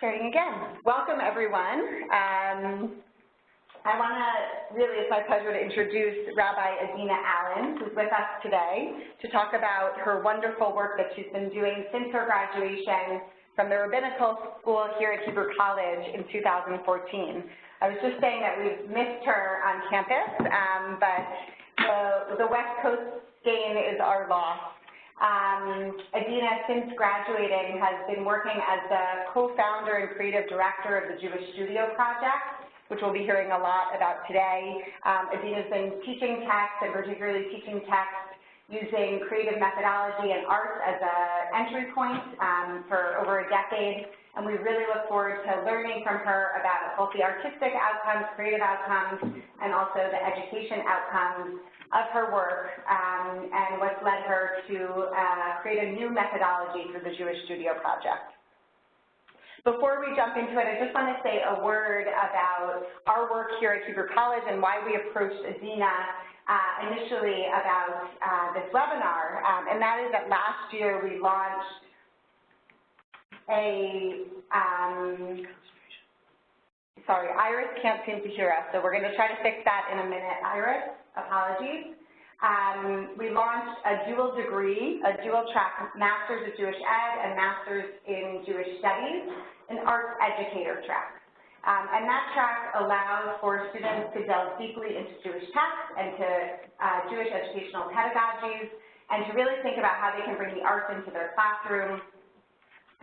Starting again. Welcome, everyone. I want to, really, it's my pleasure to introduce Rabbi Adina Allen, who's with us today, to talk about her wonderful work that she's been doing since her graduation from the Rabbinical School here at Hebrew College in 2014. I was just saying that we've missed her on campus, but the West Coast gain is our loss. Adina, since graduating, has been working as the co-founder and creative director of the Jewish Studio Project, which we'll be hearing a lot about today. Adina's been teaching text, and particularly teaching text using creative methodology and art as an entry point for over a decade. And we really look forward to learning from her about both the artistic outcomes, creative outcomes, and also the education outcomes of her work and what's led her to create a new methodology for the Jewish Studio Project. Before we jump into it, I just want to say a word about our work here at Hebrew College and why we approached Adina initially about this webinar, and that is that last year we launched sorry, Iris can't seem to hear us, so we're going to try to fix that in a minute. Iris, apologies. We launched a dual degree, a dual track, Master's of Jewish Ed and Master's in Jewish Studies, an arts educator track. And that track allows for students to delve deeply into Jewish texts and to Jewish educational pedagogies, and to really think about how they can bring the arts into their classroom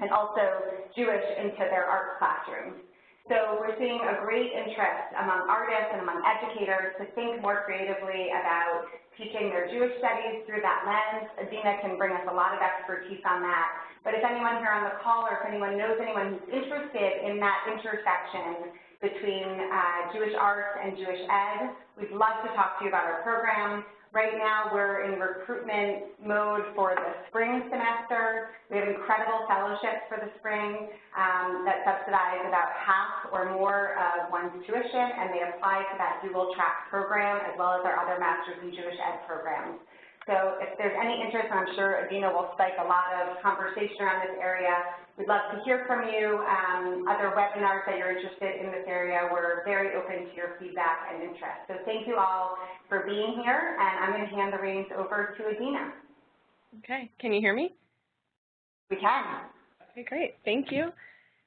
and also Jewish into their art classrooms. So we're seeing a great interest among artists and among educators to think more creatively about teaching their Jewish studies through that lens. Adina can bring us a lot of expertise on that. But if anyone here on the call or if anyone knows anyone who's interested in that intersection between Jewish arts and Jewish ed, we'd love to talk to you about our program. Right now, we're in recruitment mode for the spring semester. We have incredible fellowships for the spring that subsidize about half or more of one's tuition, and they apply to that dual track program as well as our other Masters in Jewish Ed programs. So if there's any interest, I'm sure Adina will spike a lot of conversation around this area. We'd love to hear from you. Other webinars that you're interested in this area, we're very open to your feedback and interest. So thank you all for being here, and I'm going to hand the reins over to Adina. Okay, can you hear me? We can. Okay, great, thank you.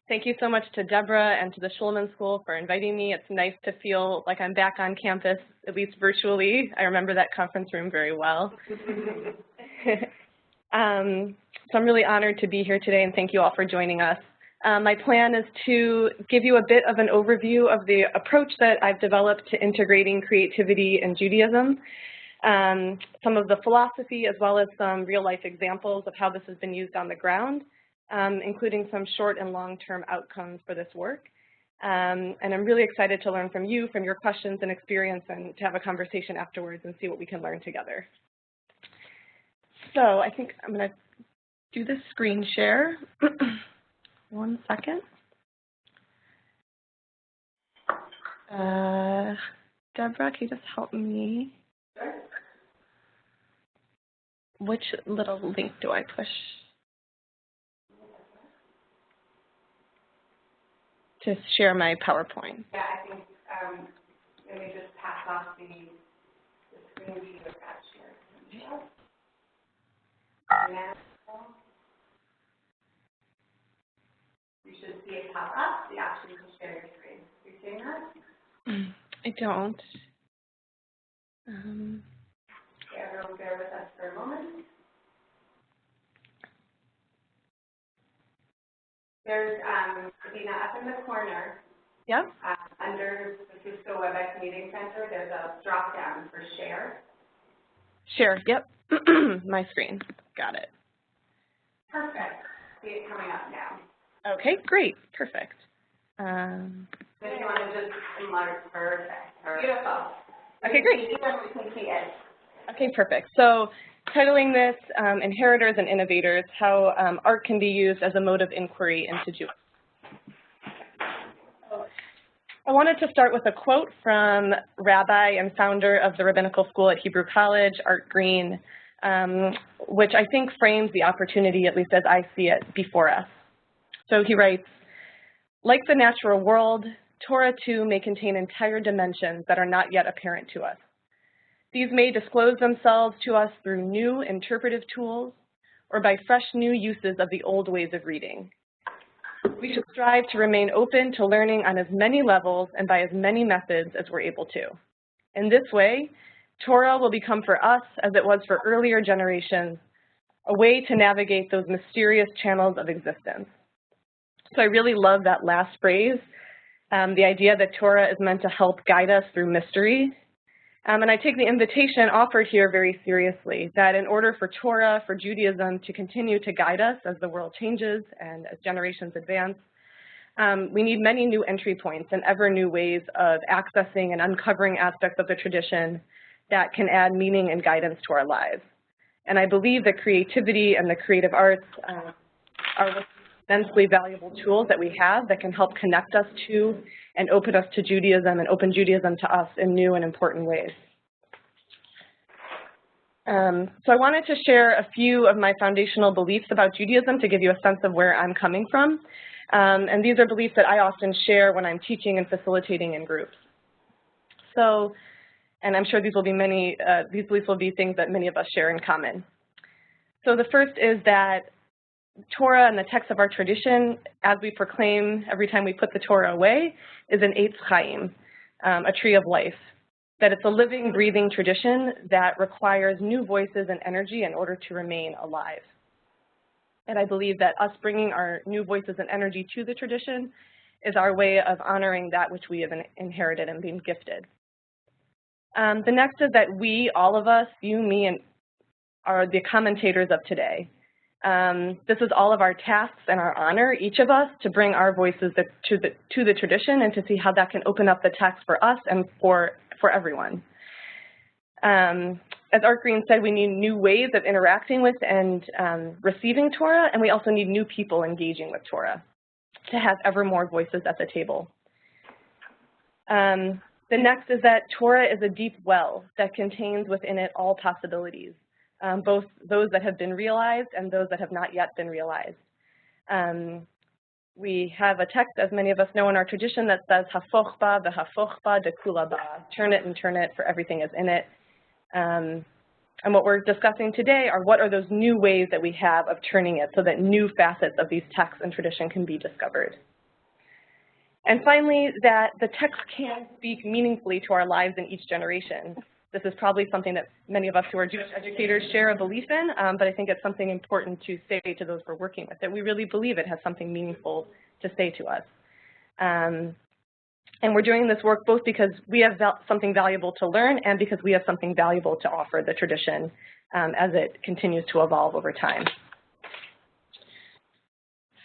Thank you so much to Deborah and to the Schulman School for inviting me. It's nice to feel like I'm back on campus, at least virtually. I remember that conference room very well. So I'm really honored to be here today, and thank you all for joining us. My plan is to give you a bit of an overview of the approach that I've developed to integrating creativity and Judaism, some of the philosophy, as well as some real-life examples of how this has been used on the ground, including some short and long-term outcomes for this work. And I'm really excited to learn from you, from your questions and experience, and to have a conversation afterwards and see what we can learn together. So I think I'm going to do this screen share. 1 second. Deborah, can you just help me? Sure. Which little link do I push to share my PowerPoint? Yeah, I think let me just pass off the screen to you if that's shared. You should see it pop up, the option to share your screen. Are you seeing that? I don't. Okay, everyone bear with us for a moment. There's, Adina, up in the corner, Yep. under the Cisco WebEx Meeting Center, there's a drop-down for share. Share, yep. My screen. Got it. Perfect. See it coming up now. Okay, great. Perfect. So if you want to just enlarge, perfect. Beautiful. Okay, great. We can see it. Okay, perfect. So titling this Inheritors and Innovators, how art can be used as a mode of inquiry into Jewish. I wanted to start with a quote from Rabbi and founder of the Rabbinical School at Hebrew College, Art Green, which I think frames the opportunity, at least as I see it, before us. So he writes, Like the natural world, Torah too may contain entire dimensions that are not yet apparent to us. These may disclose themselves to us through new interpretive tools or by fresh new uses of the old ways of reading. We should strive to remain open to learning on as many levels and by as many methods as we're able to. In this way, Torah will become for us, as it was for earlier generations, a way to navigate those mysterious channels of existence. So I really love that last phrase, the idea that Torah is meant to help guide us through mystery. And I take the invitation offered here very seriously, that in order for Torah, for Judaism to continue to guide us as the world changes and as generations advance, we need many new entry points and ever new ways of accessing and uncovering aspects of the tradition that can add meaning and guidance to our lives. And I believe that creativity and the creative arts are immensely valuable tools that we have that can help connect us to and open us to Judaism and open Judaism to us in new and important ways. So I wanted to share a few of my foundational beliefs about Judaism to give you a sense of where I'm coming from. And these are beliefs that I often share when I'm teaching and facilitating in groups. So, and I'm sure these beliefs will be things that many of us share in common. So the first is that Torah and the text of our tradition, as we proclaim every time we put the Torah away, is an Eitz Chaim, a tree of life. That it's a living, breathing tradition that requires new voices and energy in order to remain alive. And I believe that us bringing our new voices and energy to the tradition is our way of honoring that which we have inherited and been gifted. The next is that we, all of us, you, me, and are the commentators of today. This is all of our tasks and our honor, each of us, to bring our voices to the tradition and to see how that can open up the text for us and for everyone. As Art Green said, we need new ways of interacting with and receiving Torah, and we also need new people engaging with Torah to have ever more voices at the table. The next is that Torah is a deep well that contains within it all possibilities. Both those that have been realized and those that have not yet been realized. We have a text, as many of us know in our tradition, that says, Hafoch ba v'hafoch ba dekula ba, turn it and turn it, for everything is in it. And what we're discussing today are what are those new ways that we have of turning it so that new facets of these texts and tradition can be discovered. And finally, that the text can speak meaningfully to our lives in each generation. This is probably something that many of us who are Jewish educators share a belief in, but I think it's something important to say to those we're working with, that we really believe it has something meaningful to say to us. And we're doing this work both because we have something valuable to learn and because we have something valuable to offer the tradition as it continues to evolve over time.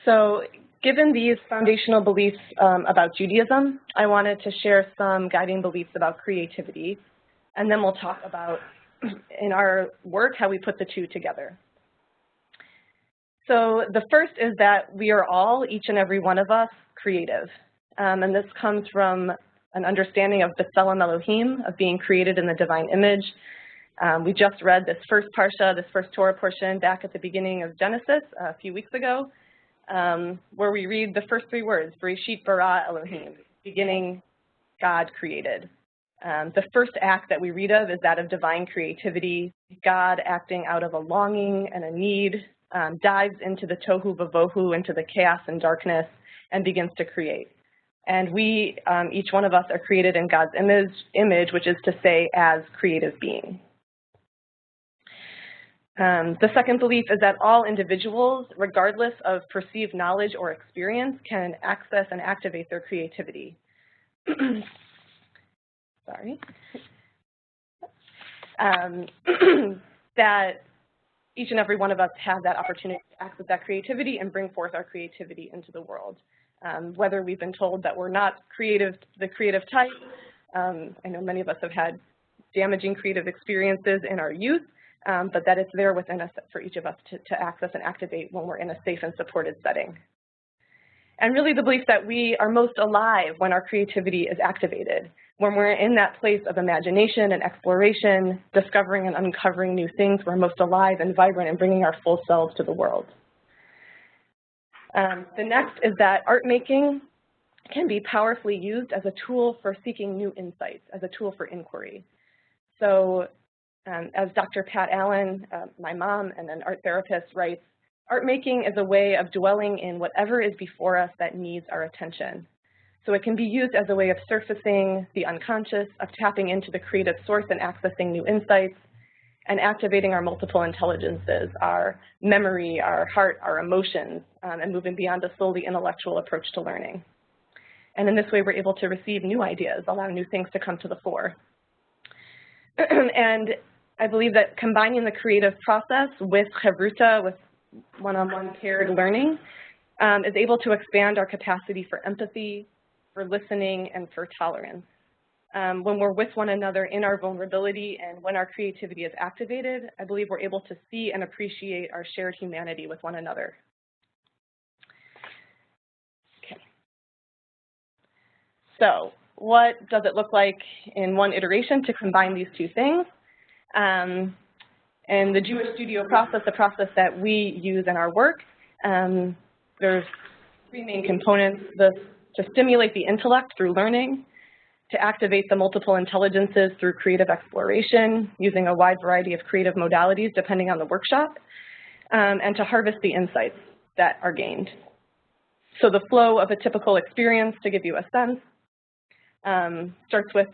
So given these foundational beliefs about Judaism, I wanted to share some guiding beliefs about creativity. And then we'll talk about, in our work, how we put the two together. So the first is that we are all, each and every one of us, creative. And this comes from an understanding of B'Tselem Elohim, of being created in the divine image. We just read this first parsha, this first Torah portion, back at the beginning of Genesis a few weeks ago, where we read the first three words, Bereshit bara Elohim, beginning, God created. The first act that we read of is that of divine creativity, God acting out of a longing and a need, dives into the tohu vavohu, into the chaos and darkness, and begins to create. And we, each one of us, are created in God's image, which is to say, as creative beings. The second belief is that all individuals, regardless of perceived knowledge or experience, can access and activate their creativity. Sorry. That each and every one of us have that opportunity to access that creativity and bring forth our creativity into the world. Whether we've been told that we're not the creative type, I know many of us have had damaging creative experiences in our youth, but that it's there within us for each of us to access and activate when we're in a safe and supported setting. And really the belief that we are most alive when our creativity is activated, when we're in that place of imagination and exploration, discovering and uncovering new things, we're most alive and vibrant and bringing our full selves to the world. The next is that art making can be powerfully used as a tool for seeking new insights, as a tool for inquiry. So as Dr. Pat Allen, my mom and an art therapist, writes, art making is a way of dwelling in whatever is before us that needs our attention. So it can be used as a way of surfacing the unconscious, of tapping into the creative source and accessing new insights, and activating our multiple intelligences, our memory, our heart, our emotions, and moving beyond a solely intellectual approach to learning. And in this way, we're able to receive new ideas, allow new things to come to the fore. And I believe that combining the creative process with chavruta, with one-on-one paired learning, is able to expand our capacity for empathy, for listening, and for tolerance. When we're with one another in our vulnerability and when our creativity is activated, I believe we're able to see and appreciate our shared humanity with one another. Okay. So what does it look like in one iteration to combine these two things? In the Jewish studio process, the process that we use in our work, there's three main components: to stimulate the intellect through learning, to activate the multiple intelligences through creative exploration, using a wide variety of creative modalities depending on the workshop, and to harvest the insights that are gained. So the flow of a typical experience, to give you a sense, starts with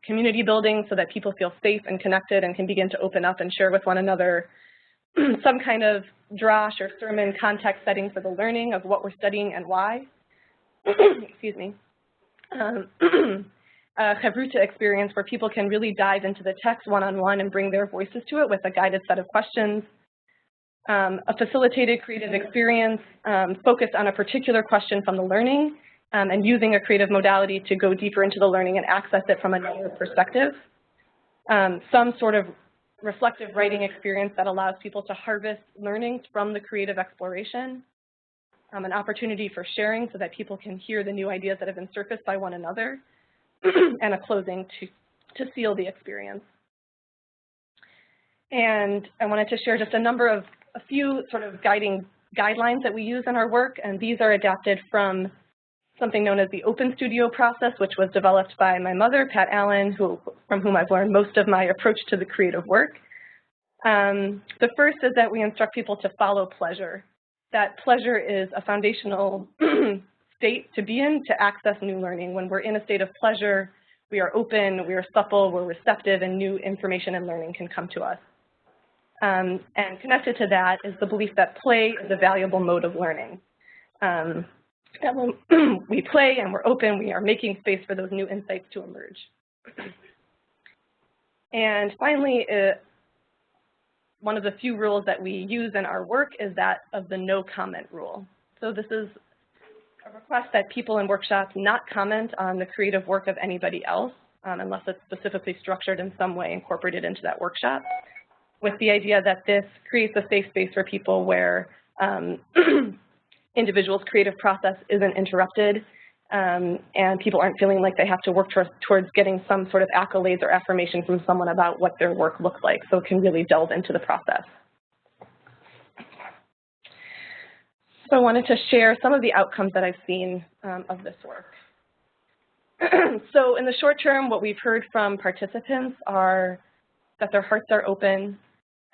community building so that people feel safe and connected and can begin to open up and share with one another some kind of drash or sermon context setting for the learning of what we're studying and why. Excuse me. A chavruta experience where people can really dive into the text one-on-one and bring their voices to it with a guided set of questions. A facilitated creative experience focused on a particular question from the learning and using a creative modality to go deeper into the learning and access it from another perspective. Some sort of reflective writing experience that allows people to harvest learnings from the creative exploration. An opportunity for sharing so that people can hear the new ideas that have been surfaced by one another, and a closing to seal the experience. And I wanted to share just a few sort of guiding guidelines that we use in our work, and these are adapted from something known as the open studio process, which was developed by my mother, Pat Allen, from whom I've learned most of my approach to the creative work. The first is that we instruct people to follow pleasure. That pleasure is a foundational state to be in to access new learning. When we're in a state of pleasure, we are open, we are supple, we're receptive, and new information and learning can come to us. And connected to that is the belief that play is a valuable mode of learning. That when we play and we're open, we are making space for those new insights to emerge. And finally, one of the few rules that we use in our work is that of the no comment rule. So this is a request that people in workshops not comment on the creative work of anybody else unless it's specifically structured in some way incorporated into that workshop, with the idea that this creates a safe space for people where individuals' creative process isn't interrupted and people aren't feeling like they have to work towards getting some sort of accolades or affirmation from someone about what their work looks like, so it can really delve into the process. So I wanted to share some of the outcomes that I've seen of this work. So in the short term, what we've heard from participants are that their hearts are open,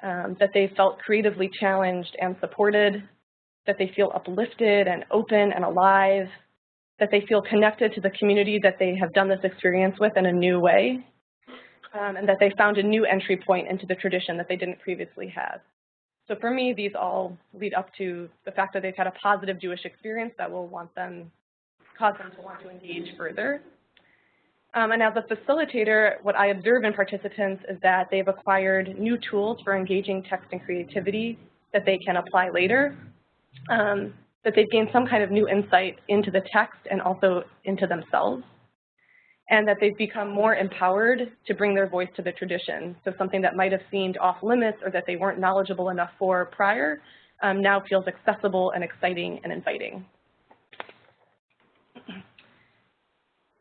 that they felt creatively challenged and supported, that they feel uplifted and open and alive, that they feel connected to the community that they have done this experience with in a new way, and that they found a new entry point into the tradition that they didn't previously have. So for me, these all lead up to the fact that they've had a positive Jewish experience that will cause them to want to engage further. And as a facilitator, what I observe in participants is that they've acquired new tools for engaging text and creativity that they can apply later, that they've gained some kind of new insight into the text and also into themselves, and that they've become more empowered to bring their voice to the tradition. So something that might have seemed off limits or that they weren't knowledgeable enough for prior now feels accessible and exciting and inviting.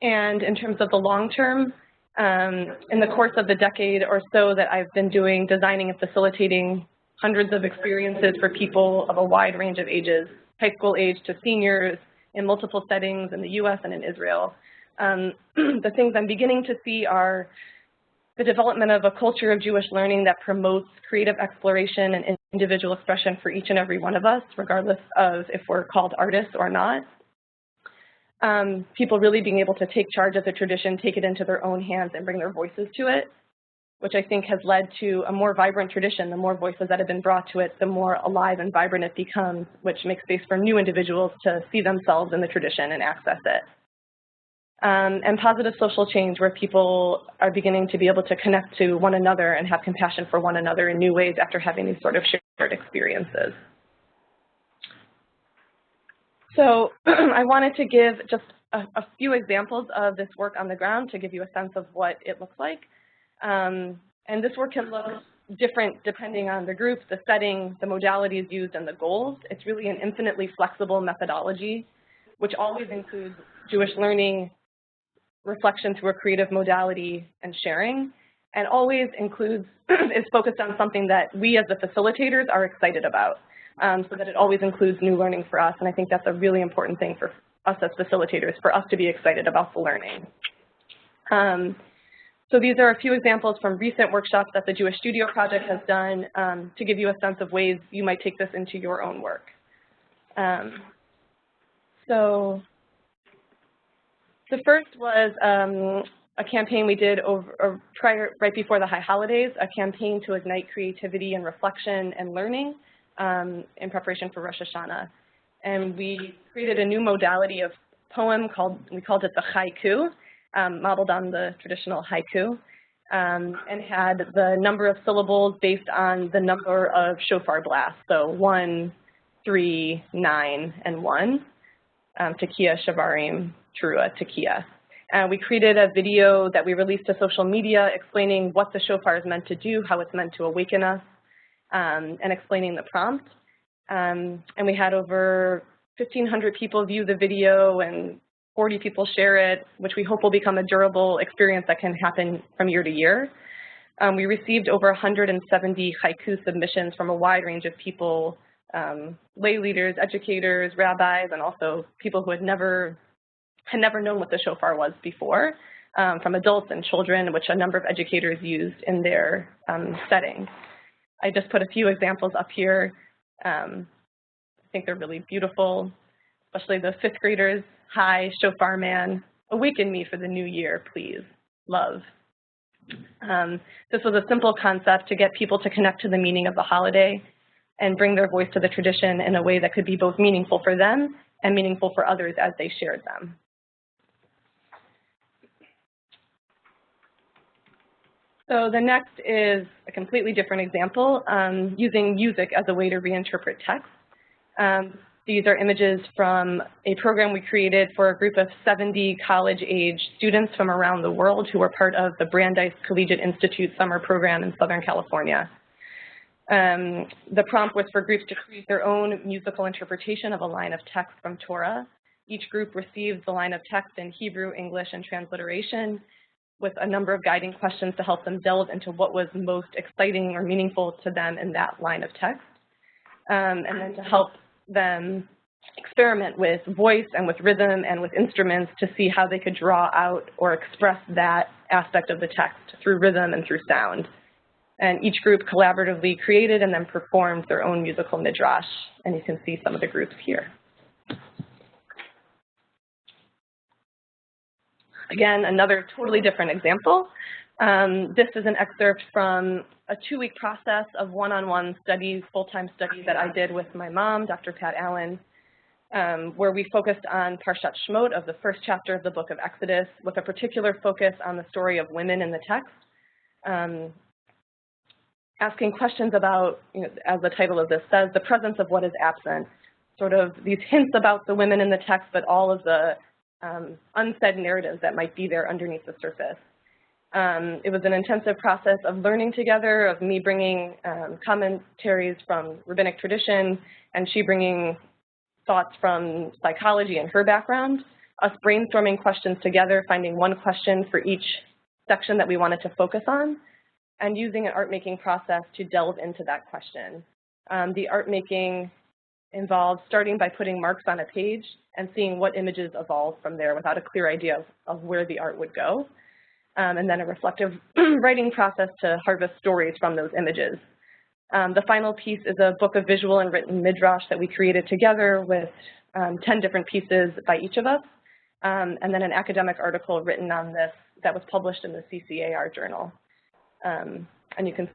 And in terms of the long term, in the course of the decade or so that I've been designing and facilitating hundreds of experiences for people of a wide range of ages, high school age to seniors, in multiple settings in the US and in Israel. The things I'm beginning to see are the development of a culture of Jewish learning that promotes creative exploration and individual expression for each and every one of us, regardless of if we're called artists or not. People really being able to take charge of the tradition, take it into their own hands, and bring their voices to it, which I think has led to a more vibrant tradition. The more voices that have been brought to it, the more alive and vibrant it becomes, which makes space for new individuals to see themselves in the tradition and access it. And positive social change, where people are beginning to be able to connect to one another and have compassion for one another in new ways after having these sort of shared experiences. So I wanted to give just a few examples of this work on the ground to give you a sense of what it looks like. And this work can look different depending on the group, the setting, the modalities used, and the goals. It's really an infinitely flexible methodology, which always includes Jewish learning, reflection through a creative modality, and sharing, and always includes, is focused on something that we as the facilitators are excited about, so that it always includes new learning for us. And I think that's a really important thing for us as facilitators, for us to be excited about the learning. So these are a few examples from recent workshops that the Jewish Studio Project has done to give you a sense of ways you might take this into your own work. So the first was a campaign we did right before the high holidays, a campaign to ignite creativity and reflection and learning in preparation for Rosh Hashanah. And we created a new modality of poem we called it the haiku, modeled on the traditional haiku, and had the number of syllables based on the number of shofar blasts, so 1, 3, 9, and 1, tekiah, shavarim, teruah, tekiah. We created a video that we released to social media explaining what the shofar is meant to do, how it's meant to awaken us, and explaining the prompt. And we had over 1,500 people view the video and 40 people share it, which we hope will become a durable experience that can happen from year to year. We received over 170 haiku submissions from a wide range of people, lay leaders, educators, rabbis, and also people who had never known what the shofar was before, from adults and children, which a number of educators used in their setting. I just put a few examples up here. I think they're really beautiful, especially the 5th graders. Hi, shofar man, awaken me for the new year, please, love. This was a simple concept to get people to connect to the meaning of the holiday and bring their voice to the tradition in a way that could be both meaningful for them and meaningful for others as they shared them. So the next is a completely different example, using music as a way to reinterpret text. These are images from a program we created for a group of 70 college-age students from around the world who were part of the Brandeis Collegiate Institute summer program in Southern California. The prompt was for groups to create their own musical interpretation of a line of text from Torah. Each group received the line of text in Hebrew, English, and transliteration, with a number of guiding questions to help them delve into what was most exciting or meaningful to them in that line of text, and then to help them experiment with voice and with rhythm and with instruments to see how they could draw out or express that aspect of the text through rhythm and through sound. And each group collaboratively created and then performed their own musical midrash, and you can see some of the groups here. Again, another totally different example. This is an excerpt from a 2-week process of one-on-one studies, full-time studies that I did with my mom, Dr. Pat Allen, where we focused on Parshat Shemot of the first chapter of the book of Exodus, with a particular focus on the story of women in the text, asking questions about, as the title of this says, the presence of what is absent, sort of these hints about the women in the text, but all of the unsaid narratives that might be there underneath the surface. It was an intensive process of learning together, of me bringing commentaries from rabbinic tradition, and she bringing thoughts from psychology and her background, us brainstorming questions together, finding one question for each section that we wanted to focus on, and using an art-making process to delve into that question. The art-making involved starting by putting marks on a page and seeing what images evolved from there without a clear idea of where the art would go, and then a reflective writing process to harvest stories from those images. The final piece is a book of visual and written midrash that we created together with 10 different pieces by each of us, and then an academic article written on this that was published in the CCAR journal. And you can see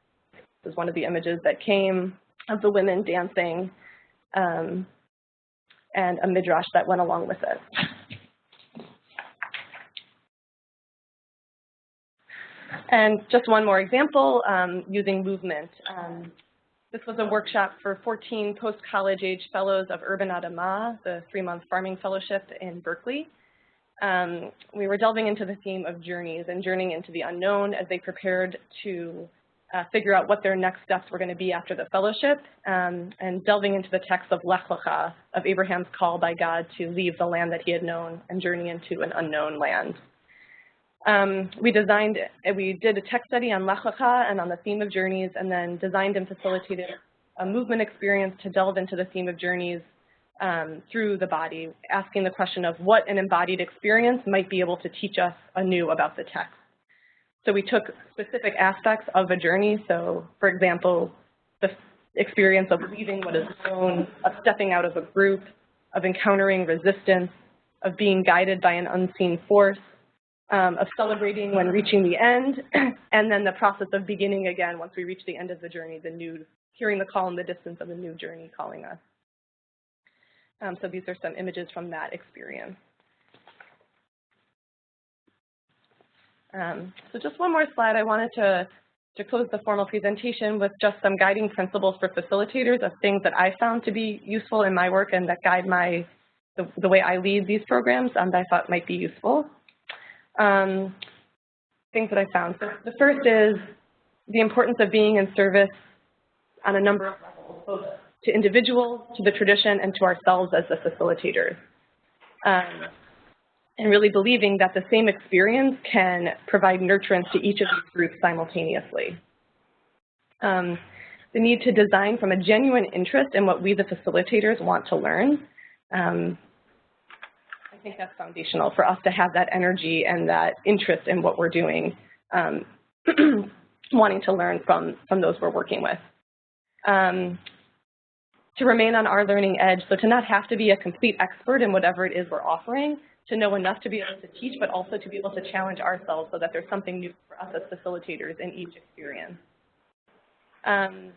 this is one of the images that came of the women dancing, and a midrash that went along with it. And just one more example, using movement. This was a workshop for 14 post-college age fellows of Urban Adina, the 3-month farming fellowship in Berkeley. We were delving into the theme of journeys and journeying into the unknown as they prepared to figure out what their next steps were going to be after the fellowship, and delving into the text of Lech Lecha, of Abraham's call by God to leave the land that he had known and journey into an unknown land. We did a text study on Lech Lecha and on the theme of journeys, and then designed and facilitated a movement experience to delve into the theme of journeys through the body, asking the question of what an embodied experience might be able to teach us anew about the text. So we took specific aspects of a journey. So, for example, the experience of leaving what is known, of stepping out of a group, of encountering resistance, of being guided by an unseen force, of celebrating when reaching the end, and then the process of beginning again once we reach the end of the journey, hearing the call in the distance of a new journey calling us. So these are some images from that experience. So just one more slide. I wanted to close the formal presentation with just some guiding principles for facilitators of things that I found to be useful in my work and that guide the way I lead these programs that I thought might be useful. Things that I found. So the first is the importance of being in service on a number of levels, both to individuals, to the tradition, and to ourselves as the facilitators. And really believing that the same experience can provide nurturance to each of these groups simultaneously. The need to design from a genuine interest in what we, the facilitators, want to learn. I think that's foundational for us to have that energy and that interest in what we're doing, wanting to learn from those we're working with. To remain on our learning edge, so to not have to be a complete expert in whatever it is we're offering, to know enough to be able to teach, but also to be able to challenge ourselves so that there's something new for us as facilitators in each experience. And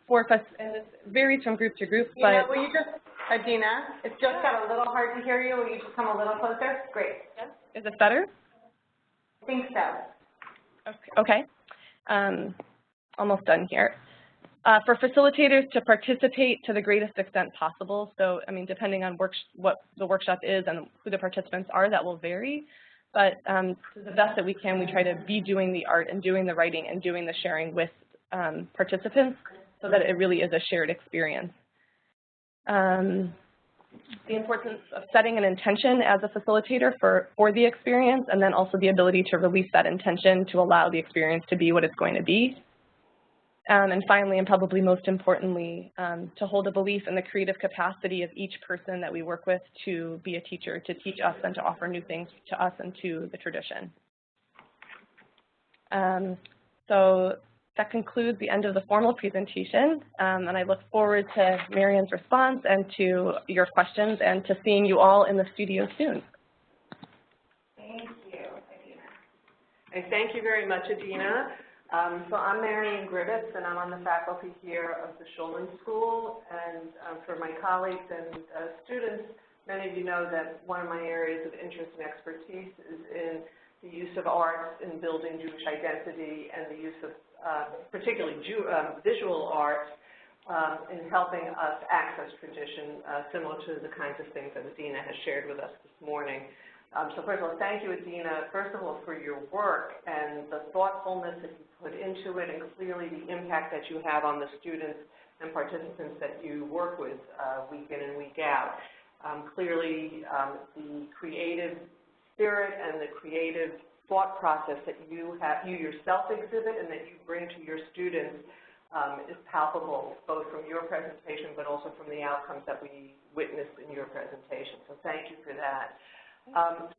this varies from group to group, but... Will you just, Adina, it's just got a little hard to hear you. Will you just come a little closer? Great. Is it better? I think so. Okay. Almost done here. For facilitators to participate to the greatest extent possible, so I mean, depending on what the workshop is and who the participants are, that will vary. But to the best that we can, we try to be doing the art and doing the writing and doing the sharing with participants so that it really is a shared experience. The importance of setting an intention as a facilitator for the experience, and then also the ability to release that intention to allow the experience to be what it's going to be. And finally, and probably most importantly, to hold a belief in the creative capacity of each person that we work with to be a teacher, to teach us and to offer new things to us and to the tradition. So that concludes the end of the formal presentation, and I look forward to Marian's response and to your questions and to seeing you all in the studio soon. Thank you, Adina. And thank you very much, Adina. So I'm Marian Gribbetts, and I'm on the faculty here of the Schulman School. And for my colleagues and students, many of you know that one of my areas of interest and expertise is in the use of arts in building Jewish identity and the use of particularly visual arts in helping us access tradition, similar to the kinds of things that Adina has shared with us this morning. So first of all, thank you, Adina, first of all, for your work and the thoughtfulness that you put into it, and clearly the impact that you have on the students and participants that you work with week in and week out. Clearly, the creative spirit and the creative thought process that you yourself exhibit and that you bring to your students is palpable, both from your presentation but also from the outcomes that we witnessed in your presentation. So thank you for that.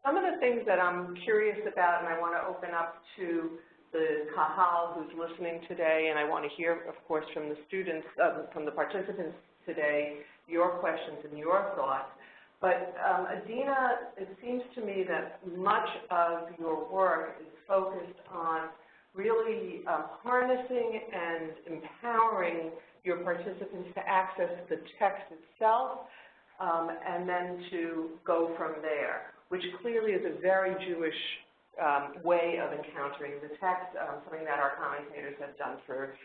Some of the things that I'm curious about, and I want to open up to the Kahal who's listening today, and I want to hear, of course, from the students, from the participants today, your questions and your thoughts. But Adina, it seems to me that much of your work is focused on really harnessing and empowering your participants to access the text itself and then to go from there, which clearly is a very Jewish way of encountering the text, something that our commentators have done for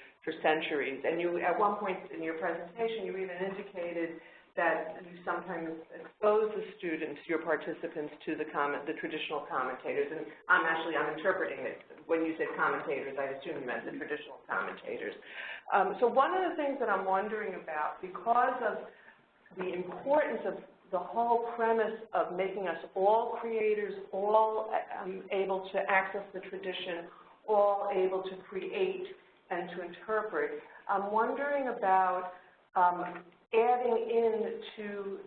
centuries. And you, at one point in your presentation, you even indicated that you sometimes expose the students, your participants, to the traditional commentators. And I'm interpreting it. When you said commentators, I assume you meant the traditional commentators. So one of the things that I'm wondering about, because of the importance of the whole premise of making us all creators, all able to access the tradition, all able to create and to interpret, I'm wondering about adding in to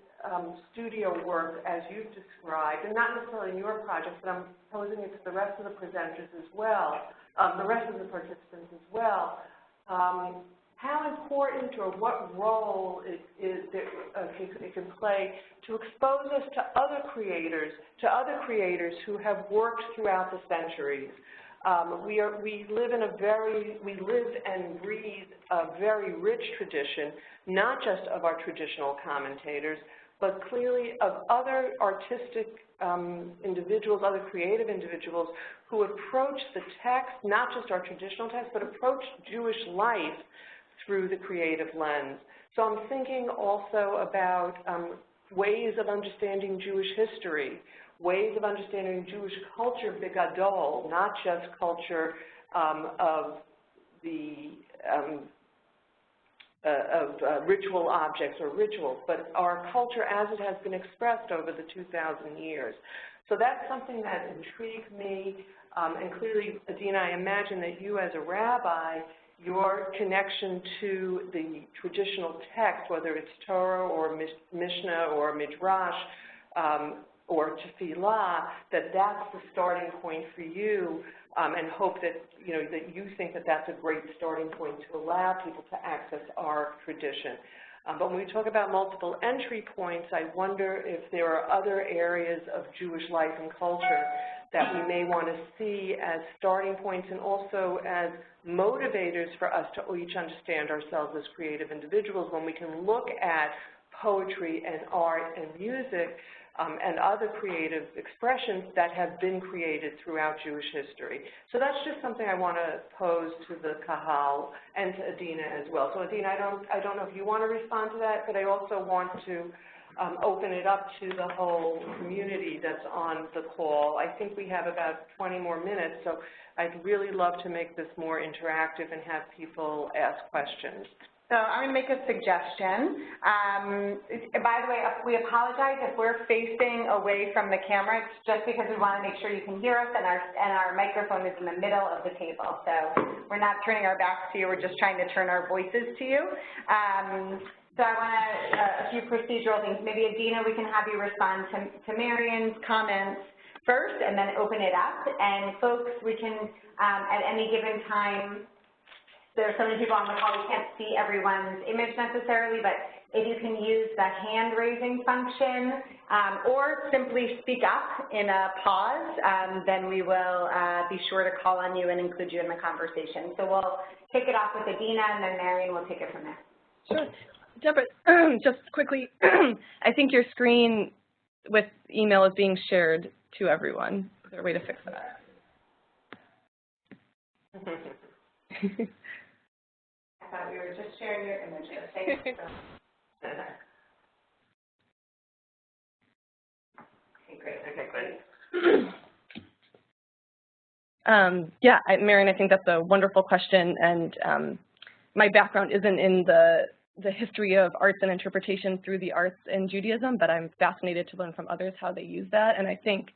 studio work as you've described, and not necessarily in your project, but I'm posing it to the rest of the presenters as well, the rest of the participants as well. How important or what role it can play to expose us to other creators who have worked throughout the centuries. We live and breathe a very rich tradition, not just of our traditional commentators, but clearly of other artistic individuals, other creative individuals who approach the text, not just our traditional text, but approach Jewish life through the creative lens. So I'm thinking also about ways of understanding Jewish history, ways of understanding Jewish culture bigadol, not just culture of ritual objects or rituals, but our culture as it has been expressed over the 2,000 years. So that's something that intrigued me, and clearly, Adina, I imagine that you as a rabbi, your connection to the traditional text, whether it's Torah or Mishnah or Midrash or Tefillah, that's the starting point for you, and hope that you think that that's a great starting point to allow people to access our tradition. But when we talk about multiple entry points, I wonder if there are other areas of Jewish life and culture that we may want to see as starting points and also as motivators for us to each understand ourselves as creative individuals when we can look at poetry and art and music and other creative expressions that have been created throughout Jewish history. So that's just something I want to pose to the Kahal and to Adina as well. So Adina, I don't know if you want to respond to that, but I also want to open it up to the whole community that's on the call. I think we have about 20 more minutes, so I'd really love to make this more interactive and have people ask questions. So I'm going to make a suggestion. By the way, we apologize if we're facing away from the camera. It's just because we want to make sure you can hear us, and our microphone is in the middle of the table. So we're not turning our backs to you. We're just trying to turn our voices to you. So I want a few procedural things. Maybe, Adina, we can have you respond to Marion's comments first and then open it up. And folks, we can, at any given time, there are so many people on the call, we can't see everyone's image necessarily, but if you can use the hand-raising function or simply speak up in a pause, then we will be sure to call on you and include you in the conversation. So we'll kick it off with Adina, and then Marion will take it from there. Sure. Deborah, just quickly, I think your screen with email is being shared to everyone. Is there a way to fix that? I thought we were just sharing your images. Thank you. Okay, great. Okay, great. Yeah, Marion, I think that's a wonderful question, and my background isn't in the history of arts and interpretation through the arts in Judaism, but I'm fascinated to learn from others how they use that. And I think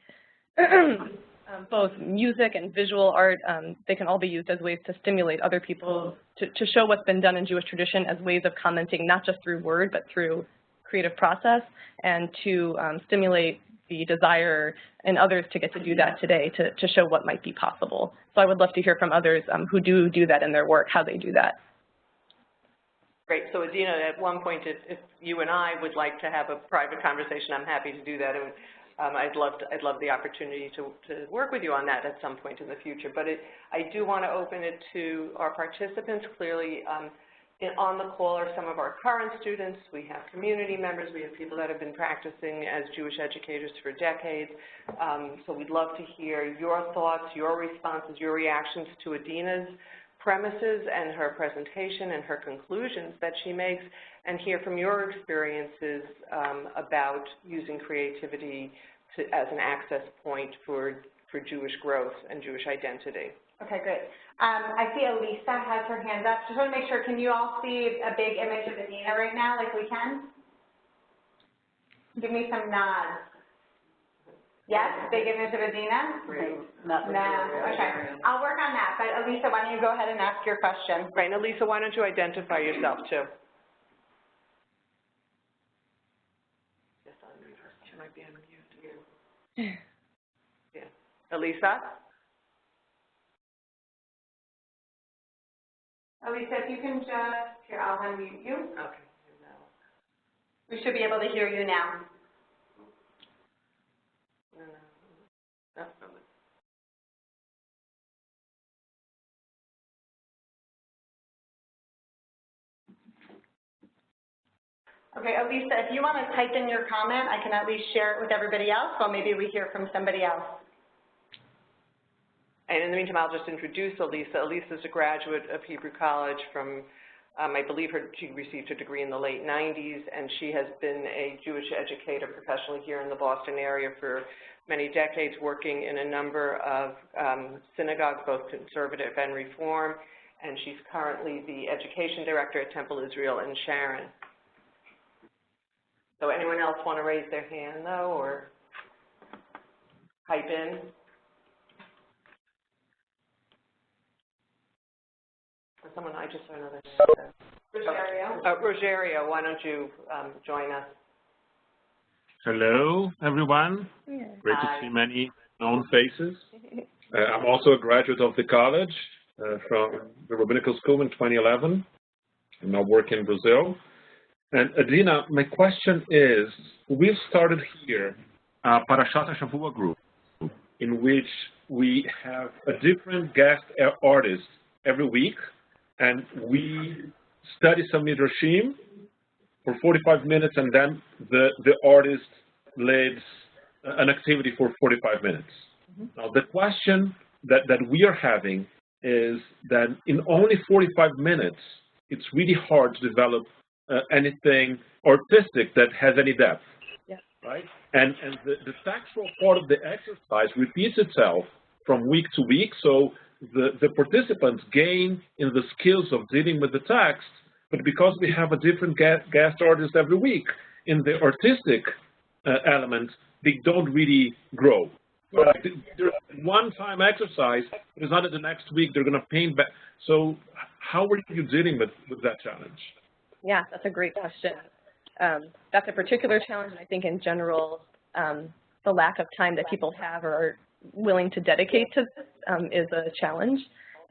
both music and visual art. They can all be used as ways to stimulate other people, to show what's been done in Jewish tradition as ways of commenting, not just through word, but through creative process, and to stimulate the desire in others to get to do that today, to show what might be possible. So I would love to hear from others who do that in their work, how they do that. Great. So Adina, at one point, if you and I would like to have a private conversation, I'm happy to do that. And I'd love the opportunity to work with you on that at some point in the future. But I do want to open it to our participants. Clearly, on the call are some of our current students. We have community members. We have people that have been practicing as Jewish educators for decades. So we'd love to hear your thoughts, your responses, your reactions to Adina's premises and her presentation and her conclusions that she makes, and hear from your experiences about using creativity as an access point for Jewish growth and Jewish identity. Okay, good. I see Elisa has her hand up. Just want to make sure, can you all see a big image of Adina right now, like we can? Give me some nods. Yes, big image of Adina? No. Okay. I'll work on that. But Elisa, why don't you go ahead and ask your question? Right, and Elisa, why don't you identify yourself too? Just unmute her. She might be on mute. Yeah. Elisa? Elisa, if you can just, here, I'll unmute you. Okay. We should be able to hear you now. No. Okay, Elisa, if you want to type in your comment, I can at least share it with everybody else, or maybe we hear from somebody else. And in the meantime, I'll just introduce Elisa. Elisa is a graduate of Hebrew College from, I believe she received her degree in the late 90s, and she has been a Jewish educator professionally here in the Boston area for many decades, working in a number of synagogues, both conservative and reform, and she's currently the education director at Temple Israel in Sharon. So anyone else want to raise their hand, though, or pipe in? Someone, I just saw another hand. Rogerio. Rogerio, why don't you join us? Hello, everyone. Yeah. Great to see many known faces. I'm also a graduate of the college from the Rabbinical School in 2011. I now work in Brazil. And Adina, my question is, we've started here a Parashat HaShavua group in which we have a different guest artist every week, and we study some midrashim for 45 minutes, and then the artist leads an activity for 45 minutes. Mm-hmm. Now, the question that we are having is that in only 45 minutes, it's really hard to develop anything artistic that has any depth, right? And the textual part of the exercise repeats itself from week to week, so the participants gain in the skills of dealing with the text, but because we have a different guest artist every week, in the artistic element, they don't really grow. Right? There's one-time exercise, but it's not that the next week they're going to paint back. So how are you dealing with that challenge? Yeah, that's a great question. That's a particular challenge, and I think in general, the lack of time that people have or are willing to dedicate to this is a challenge.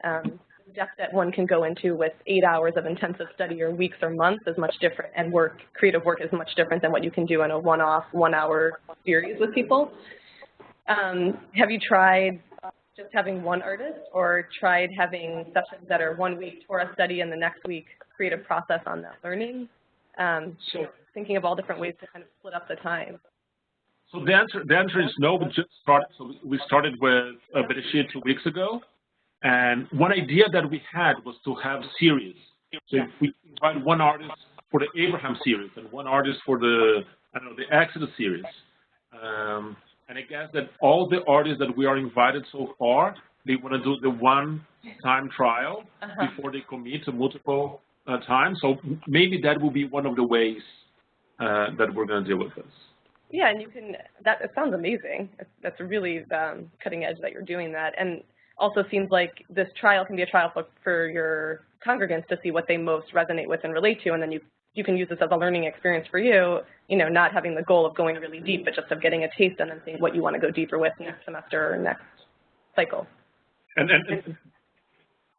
The depth that one can go into with 8 hours of intensive study or weeks or months is much different, and creative work is much different than what you can do in a one-off, one-hour series with people. Have you tried just having one artist, or tried having sessions that are 1 week Torah study and the next week creative process on that learning? So thinking of all different ways to kind of split up the time. So the answer is no. We just started. So we started with Bereshit 2 weeks ago, and one idea that we had was to have series. So if we invite one artist for the Abraham series and one artist for the Exodus series, and I guess that all the artists that we are invited so far, they want to do the one-time trial before they commit to multiple times. So maybe that will be one of the ways that we're going to deal with this. Yeah, and you can, it sounds amazing. That's really cutting edge that you're doing that. And also seems like this trial can be a trial for your congregants to see what they most resonate with and relate to, and then you can use this as a learning experience for you, not having the goal of going really deep, but just of getting a taste and then seeing what you want to go deeper with next semester or next cycle. And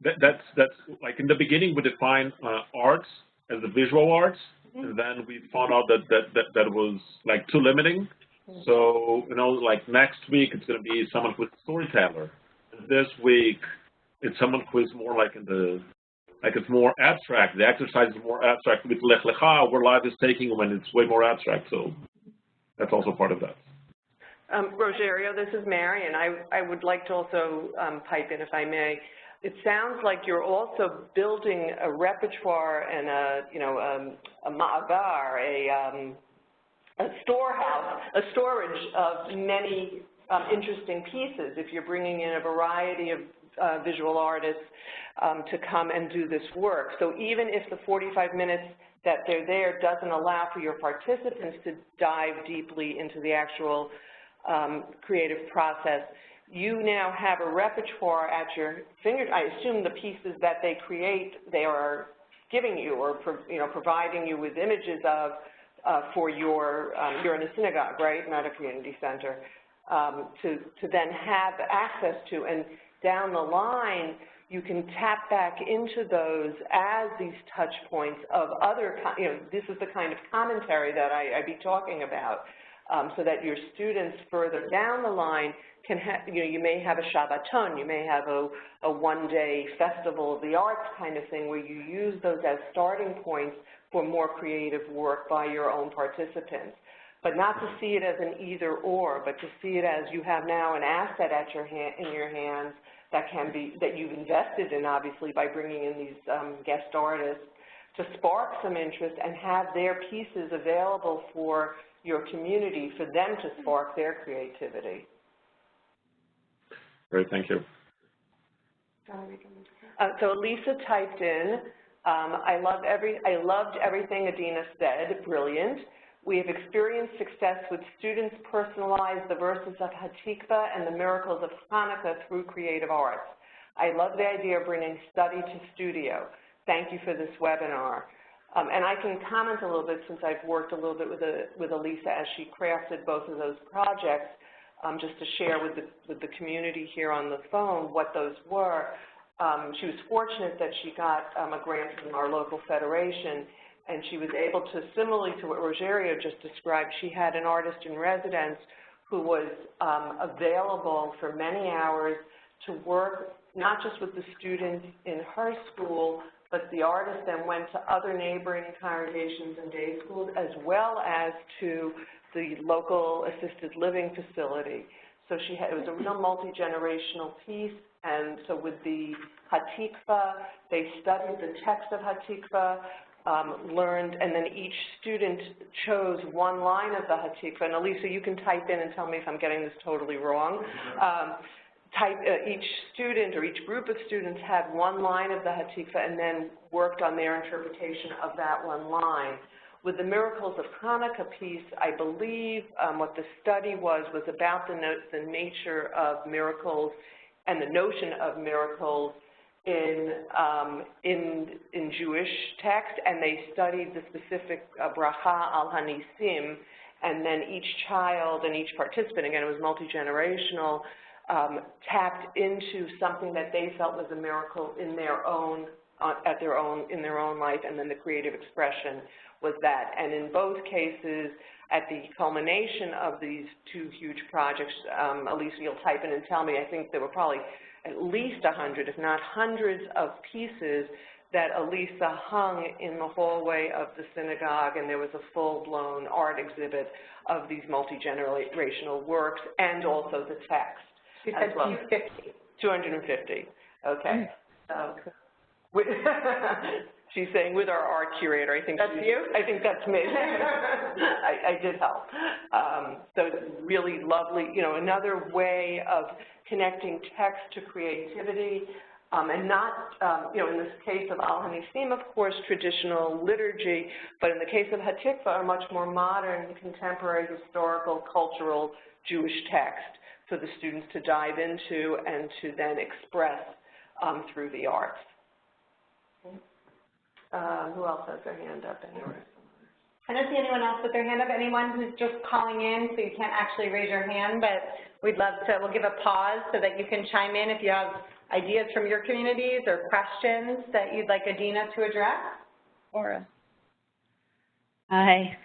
that's like in the beginning we defined arts as the visual arts, and then we found out that was like too limiting. So like next week it's going to be someone who's a storyteller. This week it's someone who is more like it's more abstract. The exercise is more abstract. With Lech Lecha, where life is taking when it's way more abstract. So that's also part of that. Rogerio, this is Mary, and I would like to also pipe in, if I may. It sounds like you're also building a repertoire and a ma'agar, a storehouse, a storage of many interesting pieces. If you're bringing in a variety of visual artists to come and do this work. So even if the 45 minutes that they're there doesn't allow for your participants to dive deeply into the actual creative process, you now have a repertoire at your fingertips. I assume the pieces that they create, they are giving you or providing you with images of for you're in a synagogue, right, not a community center, to then have access to. And down the line, you can tap back into those as these touch points of other, this is the kind of commentary that I'd be talking about, so that your students further down the line can have, you may have a Shabbaton, you may have a one-day festival of the arts kind of thing where you use those as starting points for more creative work by your own participants. But not to see it as an either-or, but to see it as you have now an asset at in your hands that you've invested in, obviously, by bringing in these guest artists to spark some interest and have their pieces available for your community, for them to spark their creativity. Great, thank you. So Lisa typed in, I loved everything Adina said, brilliant. We have experienced success with students personalize the verses of Hatikva and the miracles of Hanukkah through creative arts. I love the idea of bringing study to studio. Thank you for this webinar. And I can comment a little bit, since I've worked a little bit with Elisa as she crafted both of those projects, just to share with the community here on the phone what those were. She was fortunate that she got a grant from our local federation, and she was able to, similarly to what Rogerio just described, she had an artist in residence who was available for many hours to work not just with the students in her school, but the artist then went to other neighboring congregations and day schools, as well as to the local assisted living facility. So it was a real multi-generational piece, and so with the Hatikva, they studied the text of Hatikva, learned, and then each student chose one line of the Hatikva. And Elisa, you can type in and tell me if I'm getting this totally wrong. Each student or each group of students had one line of the Hatikva and then worked on their interpretation of that one line. With the Miracles of Hanukkah piece, I believe what the study was about the nature of miracles and the notion of miracles in Jewish text, and they studied the specific bracha al hanisim, and then each child and each participant, again, it was multi-generational, tapped into something that they felt was a miracle in their own life, and then the creative expression was that. And in both cases, at the culmination of these two huge projects, Elisa, you'll type in and tell me, I think there were probably at least 100, if not hundreds of pieces that Elisa hung in the hallway of the synagogue, and there was a full-blown art exhibit of these multi-generational works and also the text. She said 250. 250, okay. She's saying with our art curator, I think that's you? I think that's me. I did help. So it's really lovely, another way of connecting text to creativity. and not, in this case of Al Hanisim, of course, traditional liturgy, but in the case of Hatikva, a much more modern, contemporary, historical, cultural Jewish text for the students to dive into and to then express through the arts. Who else has their hand up anyway? I don't see anyone else with their hand up. Anyone who's just calling in, so you can't actually raise your hand, but we'd love to, we'll give a pause so that you can chime in if you have ideas from your communities or questions that you'd like Adina to address. Laura. Hi.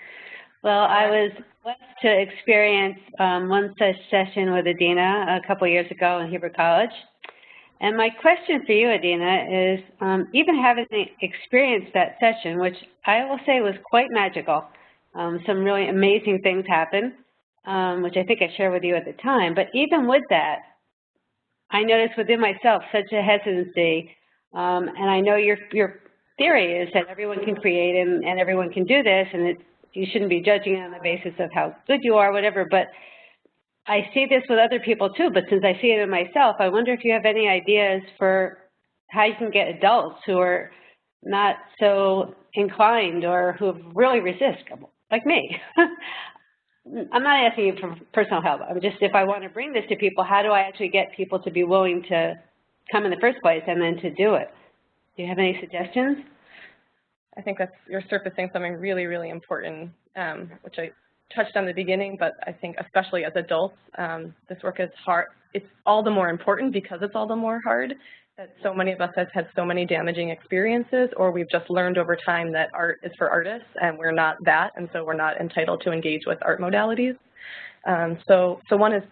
Well, I was blessed to experience one such session with Adina a couple years ago in Hebrew College. And my question for you, Adina, is even having experienced that session, which I will say was quite magical, some really amazing things happened, which I think I shared with you at the time. But even with that, I noticed within myself such a hesitancy. And I know your theory is that everyone can create and everyone can do this, and you shouldn't be judging on the basis of how good you are, whatever. But I see this with other people too, but since I see it in myself, I wonder if you have any ideas for how you can get adults who are not so inclined or who really resist, like me. I'm not asking you for personal help. I'm just, if I want to bring this to people, how do I actually get people to be willing to come in the first place and then to do it? Do you have any suggestions? I think you're surfacing something really, really important, which I touched on the beginning, but I think especially as adults, this work is hard. It's all the more important because it's all the more hard that so many of us have had so many damaging experiences, or we've just learned over time that art is for artists and we're not that, and so we're not entitled to engage with art modalities. So one is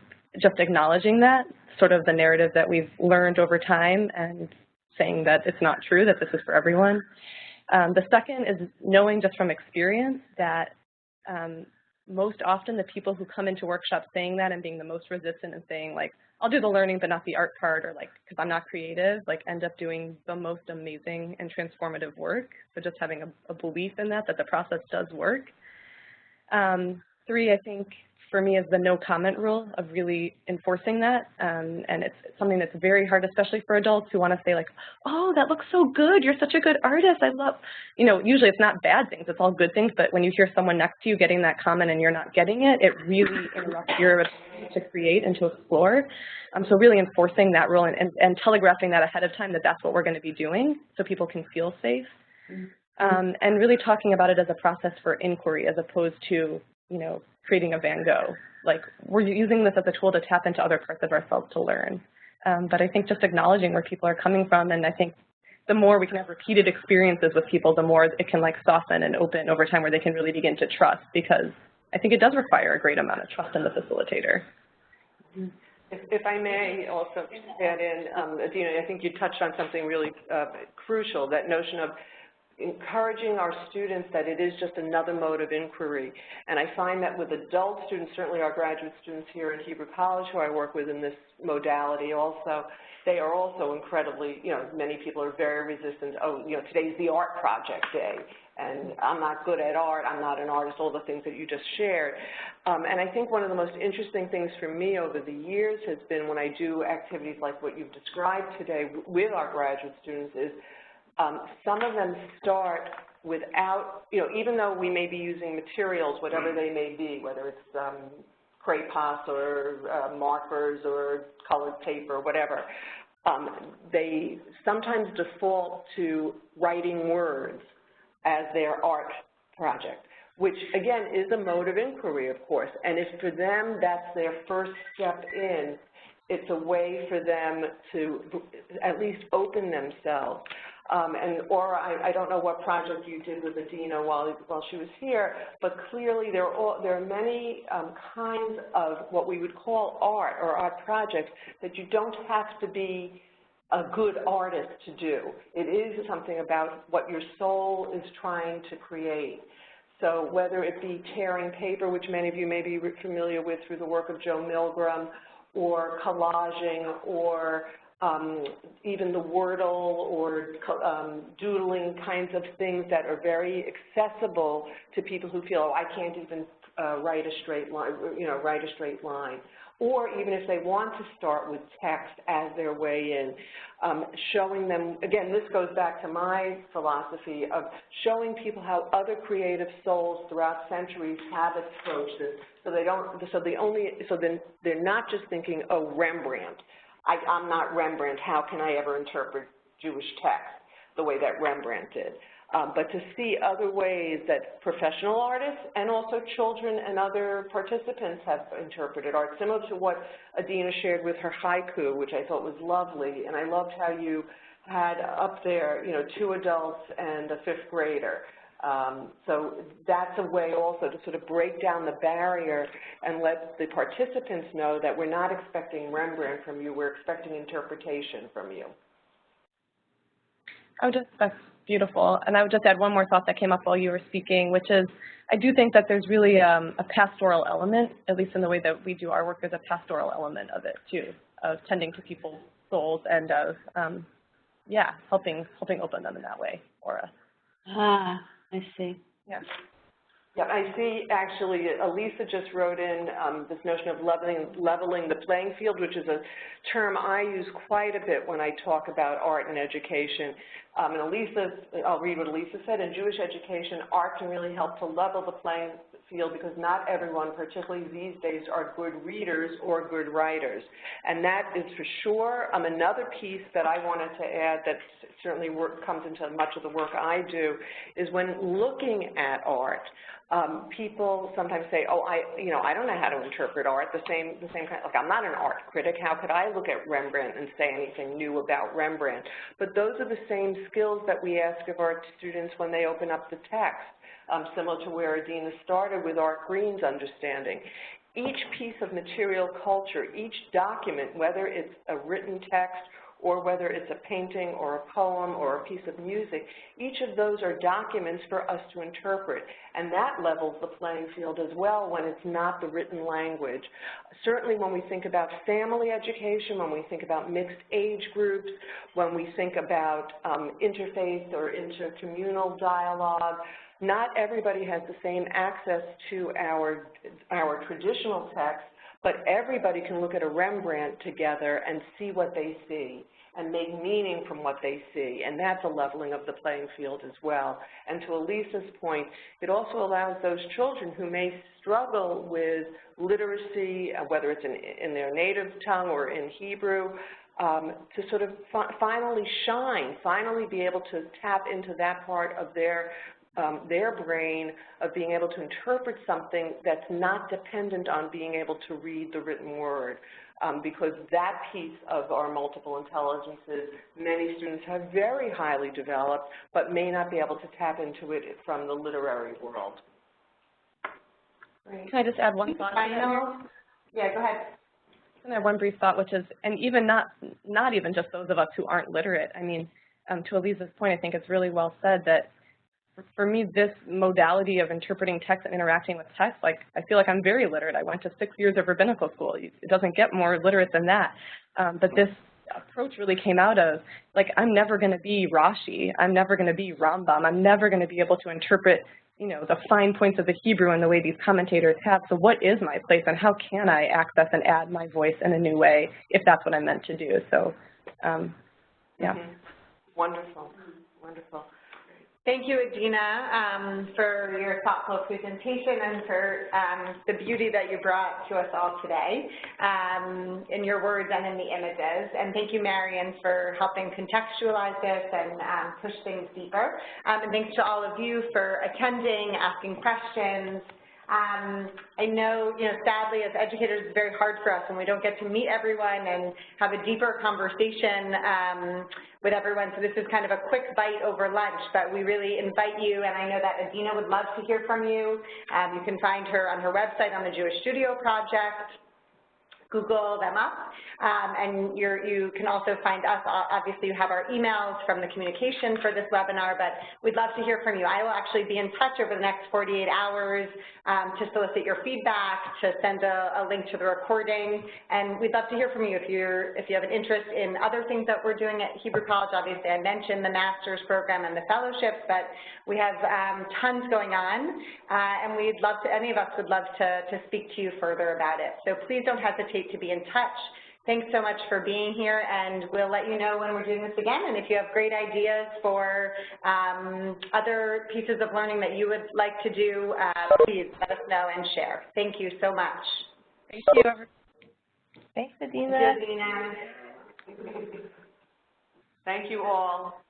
just acknowledging that, sort of the narrative that we've learned over time and saying that it's not true, that this is for everyone. The second is knowing just from experience that most often the people who come into workshops saying that and being the most resistant and saying like, I'll do the learning but not the art part, or like, because I'm not creative, like end up doing the most amazing and transformative work. So just having a belief in that the process does work. Three, I think, for me is the no comment rule of really enforcing that. And it's something that's very hard, especially for adults who want to say like, oh, that looks so good. You're such a good artist. I love, usually it's not bad things. It's all good things. But when you hear someone next to you getting that comment and you're not getting it, it really interrupts your ability to create and to explore. So really enforcing that rule and telegraphing that ahead of time that that's what we're going to be doing so people can feel safe. And really talking about it as a process for inquiry as opposed to, creating a Van Gogh. Like, we're using this as a tool to tap into other parts of ourselves to learn. But I think just acknowledging where people are coming from, and I think the more we can have repeated experiences with people, the more it can like soften and open over time where they can really begin to trust, because I think it does require a great amount of trust in the facilitator. If I may also add in, Adina, I think you touched on something really crucial, that notion of encouraging our students that it is just another mode of inquiry. And I find that with adult students, certainly our graduate students here in Hebrew College who I work with in this modality also, they are also incredibly, many people are very resistant. Oh, today's the art project day, and I'm not good at art, I'm not an artist, all the things that you just shared. And I think one of the most interesting things for me over the years has been when I do activities like what you've described today with our graduate students is some of them start without, even though we may be using materials, whatever they may be, whether it's crayons or markers or colored paper, whatever, they sometimes default to writing words as their art project, which again is a mode of inquiry, of course. And if for them that's their first step in, it's a way for them to at least open themselves. Or I don't know what project you did with Adina while she was here, but clearly there are many kinds of what we would call art or art projects that you don't have to be a good artist to do. It is something about what your soul is trying to create. So whether it be tearing paper, which many of you may be familiar with through the work of Joe Milgram, or collaging, or even the Wordle or doodling kinds of things that are very accessible to people who feel, oh, I can't even write a straight line, or even if they want to start with text as their way in, showing them, again, this goes back to my philosophy of showing people how other creative souls throughout centuries have approached this, so then they're not just thinking, oh, Rembrandt. I'm not Rembrandt, how can I ever interpret Jewish text the way that Rembrandt did? But to see other ways that professional artists and also children and other participants have interpreted art, similar to what Adina shared with her haiku, which I thought was lovely, and I loved how you had up there, 2 adults and a 5th grader. So that's a way also to sort of break down the barrier and let the participants know that we're not expecting Rembrandt from you, we're expecting interpretation from you. That's beautiful. And I would just add one more thought that came up while you were speaking, which is I do think that there's really a pastoral element, at least in the way that we do our work, there's a pastoral element of it too, of tending to people's souls and of, helping open them in that way for us. Ah, I see. Yeah. Yeah, I see actually Elisa just wrote in this notion of leveling the playing field, which is a term I use quite a bit when I talk about art and education. And I'll read what Elisa said. In Jewish education, art can really help to level the playing field because not everyone, particularly these days, are good readers or good writers. And that is for sure. Another piece that I wanted to add that certainly comes into much of the work I do is when looking at art, people sometimes say, oh, I don't know how to interpret art, the same kind, like I'm not an art critic, how could I look at Rembrandt and say anything new about Rembrandt? But those are the same skills that we ask of our students when they open up the text, similar to where Adina started with Art Green's understanding. Each piece of material culture, each document, whether it's a written text or whether it's a painting or a poem or a piece of music, each of those are documents for us to interpret, and that levels the playing field as well when it's not the written language. Certainly when we think about family education, when we think about mixed age groups, when we think about interfaith or intercommunal dialogue, not everybody has the same access to our traditional text, but everybody can look at a Rembrandt together and see what they see and make meaning from what they see, and that's a leveling of the playing field as well. And to Elisa's point, it also allows those children who may struggle with literacy, whether it's in their native tongue or in Hebrew, to sort of finally shine, finally be able to tap into that part of their brain of being able to interpret something that's not dependent on being able to read the written word, because that piece of our multiple intelligences, many students have very highly developed, but may not be able to tap into it from the literary world. Can I just add one thought? Yeah, go ahead. I have one brief thought, which is, and even not even just those of us who aren't literate. I mean, to Elisa's point, I think it's really well said that for me, this modality of interpreting text and interacting with text, like I feel like I'm very literate. I went to 6 years of rabbinical school. It doesn't get more literate than that. But this approach really came out of, like, I'm never going to be Rashi. I'm never going to be Rambam. I'm never going to be able to interpret, the fine points of the Hebrew in the way these commentators have. So what is my place, and how can I access and add my voice in a new way if that's what I'm meant to do? So, yeah. Wonderful. Wonderful. Thank you, Adina, for your thoughtful presentation and for the beauty that you brought to us all today in your words and in the images. And thank you, Marion, for helping contextualize this and push things deeper. And thanks to all of you for attending, asking questions. I know, sadly, as educators, it's very hard for us when we don't get to meet everyone and have a deeper conversation with everyone. So this is kind of a quick bite over lunch, but we really invite you, and I know that Adina would love to hear from you. You can find her on her website on the Jewish Studio Project. Google them up, and you can also find us. Obviously, you have our emails from the communication for this webinar, but we'd love to hear from you. I will actually be in touch over the next 48 hours to solicit your feedback, to send a link to the recording, and we'd love to hear from you if you have an interest in other things that we're doing at Hebrew College. Obviously, I mentioned the master's program and the fellowships, but we have tons going on, and any of us would love to speak to you further about it. So please don't hesitate hesitate to be in touch. Thanks so much for being here, and we'll let you know when we're doing this again. And if you have great ideas for other pieces of learning that you would like to do, please let us know and share. Thank you so much. Thank you. Thanks, Adina. Thank you, Adina. Thank you all.